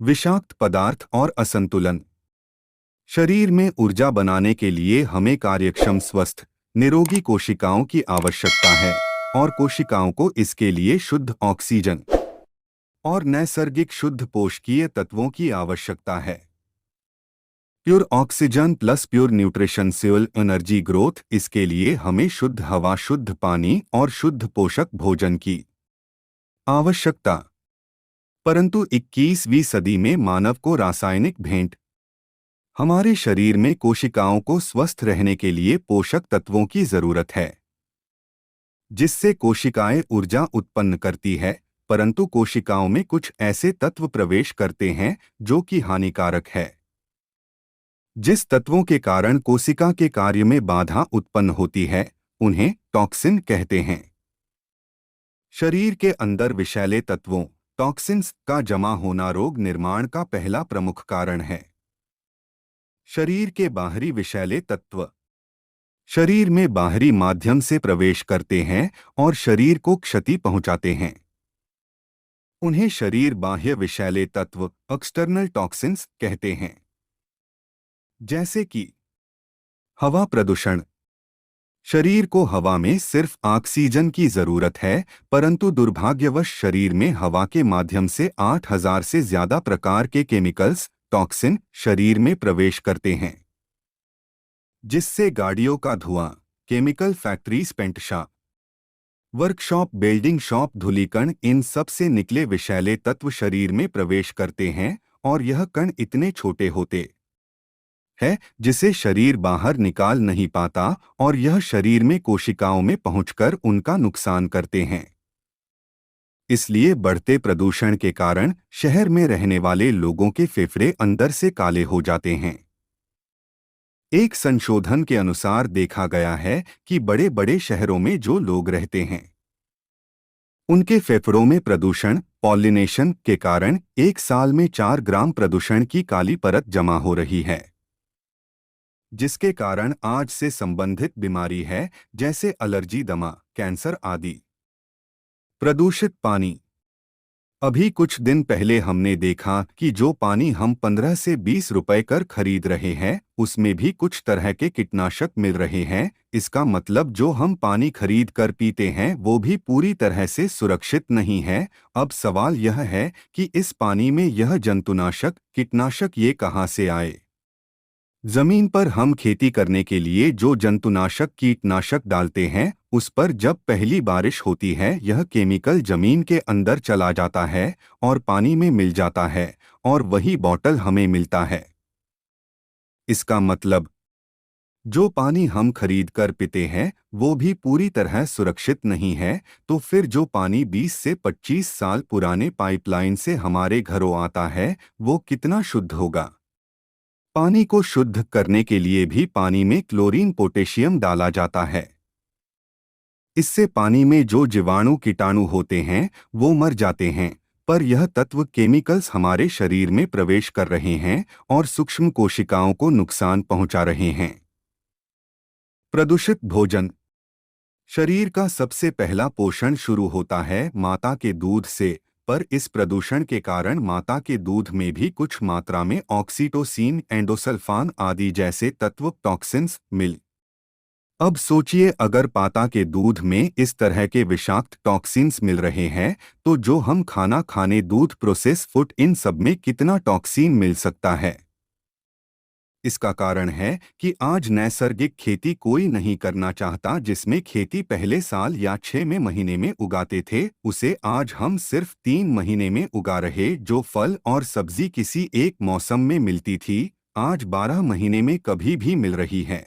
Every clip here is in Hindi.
विषाक्त पदार्थ और असंतुलन। शरीर में ऊर्जा बनाने के लिए हमें कार्यक्षम स्वस्थ निरोगी कोशिकाओं की आवश्यकता है और कोशिकाओं को इसके लिए शुद्ध ऑक्सीजन और नैसर्गिक शुद्ध पोषकीय तत्वों की आवश्यकता है। Pure oxygen plus pure nutrition fuel energy growth. इसके लिए हमें शुद्ध हवा, शुद्ध पानी और शुद्ध पोषक भोजन की आवश्यकता। परंतु 21वीं सदी में मानव को रासायनिक भेंट हमारे शरीर में कोशिकाओं को स्वस्थ रहने के लिए पोषक तत्वों की जरूरत है, जिससे कोशिकाएं ऊर्जा उत्पन्न करती है। परंतु कोशिकाओं में कुछ ऐसे तत्व प्रवेश करते हैं जो कि हानिकारक है, जिस तत्वों के कारण कोशिका के कार्य में बाधा उत्पन्न होती है उन्हें टॉक्सिन कहते हैं। शरीर के अंदर विषैले तत्वों टॉक्सिन्स का जमा होना रोग निर्माण का पहला प्रमुख कारण है। शरीर के बाहरी विषैले तत्व शरीर में बाहरी माध्यम से प्रवेश करते हैं और शरीर को क्षति पहुंचाते हैं। उन्हें शरीर बाह्य विषैले तत्व एक्सटर्नल टॉक्सिन्स कहते हैं, जैसे कि हवा प्रदूषण। शरीर को हवा में सिर्फ ऑक्सीजन की जरूरत है, परंतु दुर्भाग्यवश शरीर में हवा के माध्यम से 8000 से ज्यादा प्रकार के केमिकल्स टॉक्सिन शरीर में प्रवेश करते हैं, जिससे गाड़ियों का धुआं, chemical factories, paint shop, workshop, building shop, धूलिकण, इन सब से निकले विषैले तत्व शरीर में प्रवेश करते हैं और यह कण इतने छोटे होते है जिसे शरीर बाहर निकाल नहीं पाता और यह शरीर में कोशिकाओं में पहुंचकर उनका नुकसान करते हैं। इसलिए बढ़ते प्रदूषण के कारण शहर में रहने वाले लोगों के फेफड़े अंदर से काले हो जाते हैं। एक संशोधन के अनुसार देखा गया है कि बड़े बड़े शहरों में जो लोग रहते हैं उनके फेफड़ों में प्रदूषण पॉलिनेशन के कारण एक साल में 4 ग्राम प्रदूषण की काली परत जमा हो रही है, जिसके कारण आज से संबंधित बीमारी है, जैसे एलर्जी, दमा, कैंसर आदि। प्रदूषित पानी। अभी कुछ दिन पहले हमने देखा कि जो पानी हम 15 से 20 रुपए कर खरीद रहे हैं उसमें भी कुछ तरह के कीटनाशक मिल रहे हैं। इसका मतलब जो हम पानी खरीद कर पीते हैं वो भी पूरी तरह से सुरक्षित नहीं है। अब सवाल यह है कि इस पानी में यह जंतुनाशक कीटनाशक ये कहाँ से आए। जमीन पर हम खेती करने के लिए जो जंतुनाशक कीटनाशक डालते हैं उस पर जब पहली बारिश होती है यह केमिकल जमीन के अंदर चला जाता है और पानी में मिल जाता है और वही बॉटल हमें मिलता है। इसका मतलब जो पानी हम खरीद कर पीते हैं वो भी पूरी तरह सुरक्षित नहीं है। तो फिर जो पानी 20 से 25 साल पुराने पाइपलाइन से हमारे घरों आता है वो कितना शुद्ध होगा। पानी को शुद्ध करने के लिए भी पानी में क्लोरीन पोटेशियम डाला जाता है। इससे पानी में जो जीवाणु कीटाणु होते हैं वो मर जाते हैं, पर यह तत्व केमिकल्स हमारे शरीर में प्रवेश कर रहे हैं और सूक्ष्म कोशिकाओं को नुकसान पहुंचा रहे हैं। प्रदूषित भोजन। शरीर का सबसे पहला पोषण शुरू होता है माता के दूध से, पर इस प्रदूषण के कारण माता के दूध में भी कुछ मात्रा में ऑक्सीटोसिन, एंडोसल्फान आदि जैसे तत्व टॉक्सिन्स मिल। अब सोचिए अगर माता के दूध में इस तरह के विषाक्त टॉक्सिन्स मिल रहे हैं तो जो हम खाना खाने, दूध, प्रोसेस फूड, इन सब में कितना टॉक्सिन मिल सकता है। इसका कारण है कि आज नैसर्गिक खेती कोई नहीं करना चाहता। जिसमें खेती पहले साल या 6 महीने में उगाते थे उसे आज हम सिर्फ 3 महीने में उगा रहे। जो फल और सब्जी किसी एक मौसम में मिलती थी आज 12 महीने में कभी भी मिल रही है।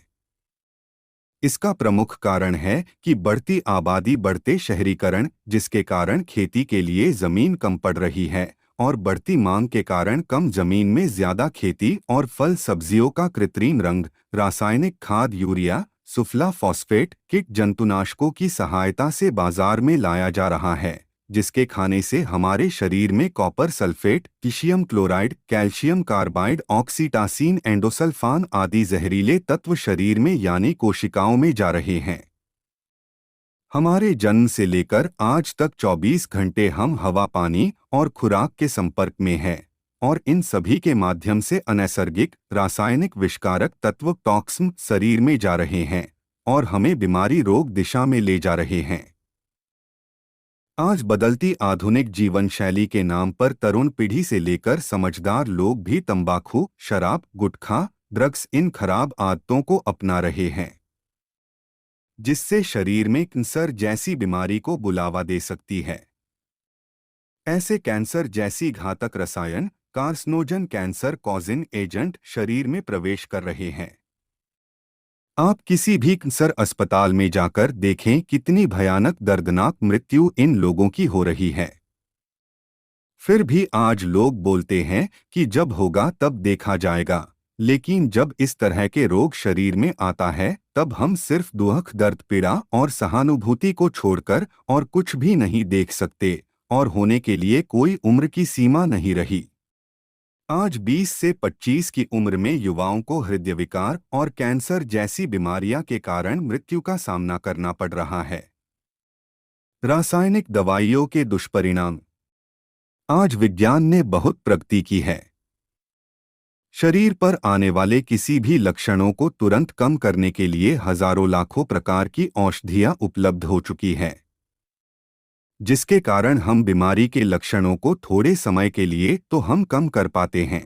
इसका प्रमुख कारण है कि बढ़ती आबादी, बढ़ते शहरीकरण, जिसके कारण खेती के लिए जमीन कम पड़ रही है और बढ़ती मांग के कारण कम जमीन में ज्यादा खेती और फल सब्जियों का कृत्रिम रंग, रासायनिक खाद, यूरिया, सुफला, फॉस्फेट, किट, जंतुनाशकों की सहायता से बाजार में लाया जा रहा है, जिसके खाने से हमारे शरीर में copper sulphate, calcium chloride, calcium carbide, oxytocin, endosulfan आदि जहरीले तत्व शरीर में यानी कोशिकाओं में जा रहे हैं। हमारे जन्म से लेकर आज तक 24 घंटे हम हवा, पानी और खुराक के संपर्क में हैं। और इन सभी के माध्यम से अनैसर्गिक रासायनिक विषकारक तत्व टॉक्सिन शरीर में जा रहे हैं और हमें बीमारी रोग दिशा में ले जा रहे हैं। आज बदलती आधुनिक जीवन शैली के नाम पर तरुण पीढ़ी से लेकर समझदार लोग भी तंबाकू, शराब, गुटखा, ड्रग्स इन खराब आदतों को अपना रहे हैं, जिससे शरीर में कैंसर जैसी बीमारी को बुलावा दे सकती है। ऐसे कैंसर जैसी घातक रसायन कार्सिनोजन कैंसर कॉजिंग एजेंट शरीर में प्रवेश कर रहे हैं। आप किसी भी कैंसर अस्पताल में जाकर देखें कितनी भयानक दर्दनाक मृत्यु इन लोगों की हो रही है। फिर भी आज लोग बोलते हैं कि जब होगा तब देखा जाएगा, लेकिन जब इस तरह के रोग शरीर में आता है तब हम सिर्फ दुख, दर्द, पीड़ा और सहानुभूति को छोड़कर और कुछ भी नहीं देख सकते, और होने के लिए कोई उम्र की सीमा नहीं रही। आज 20 से 25 की उम्र में युवाओं को हृदय विकार और कैंसर जैसी बीमारियां के कारण मृत्यु का सामना करना पड़ रहा है। रासायनिक दवाइयों के दुष्परिणाम। आज विज्ञान ने बहुत प्रगति की है। शरीर पर आने वाले किसी भी लक्षणों को तुरंत कम करने के लिए हजारों लाखों प्रकार की औषधियां उपलब्ध हो चुकी हैं, जिसके कारण हम बीमारी के लक्षणों को थोड़े समय के लिए तो हम कम कर पाते हैं,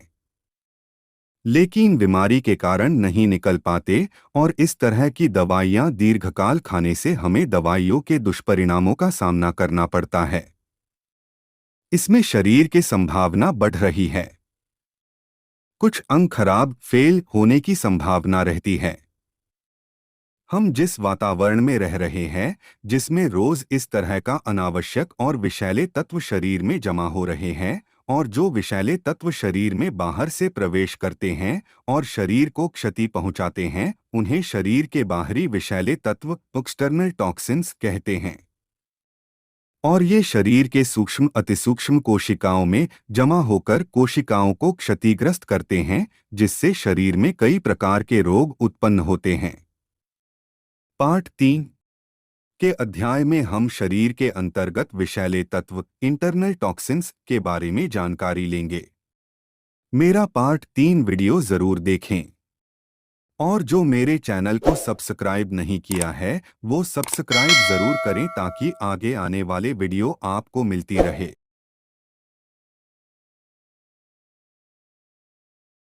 लेकिन बीमारी के कारण नहीं निकल पाते, और इस तरह की दवाइयां दीर्घकाल खाने से हमें दवाइयों के दुष्परिणामों का सामना करना पड़ता है। इसमें शरीर की संभावना बढ़ रही है। कुछ अंग खराब फेल होने की संभावना रहती है। हम जिस वातावरण में रह रहे हैं, जिसमें रोज इस तरह का अनावश्यक और विषैले तत्व शरीर में जमा हो रहे हैं, और जो विषैले तत्व शरीर में बाहर से प्रवेश करते हैं और शरीर को क्षति पहुंचाते हैं, उन्हें शरीर के बाहरी विषैले तत्व एक्सटर्नल टॉक्सिन्स कहते हैं। और ये शरीर के सूक्ष्म अतिसूक्ष्म कोशिकाओं में जमा होकर कोशिकाओं को क्षतिग्रस्त करते हैं, जिससे शरीर में कई प्रकार के रोग उत्पन्न होते हैं। पार्ट 3 के अध्याय में हम शरीर के अंतर्गत विषैले तत्व इंटरनल टॉक्सिन्स के बारे में जानकारी लेंगे। मेरा पार्ट 3 वीडियो जरूर देखें, और जो मेरे चैनल को सब्सक्राइब नहीं किया है वो सब्सक्राइब जरूर करें ताकि आगे आने वाले वीडियो आपको मिलती रहे।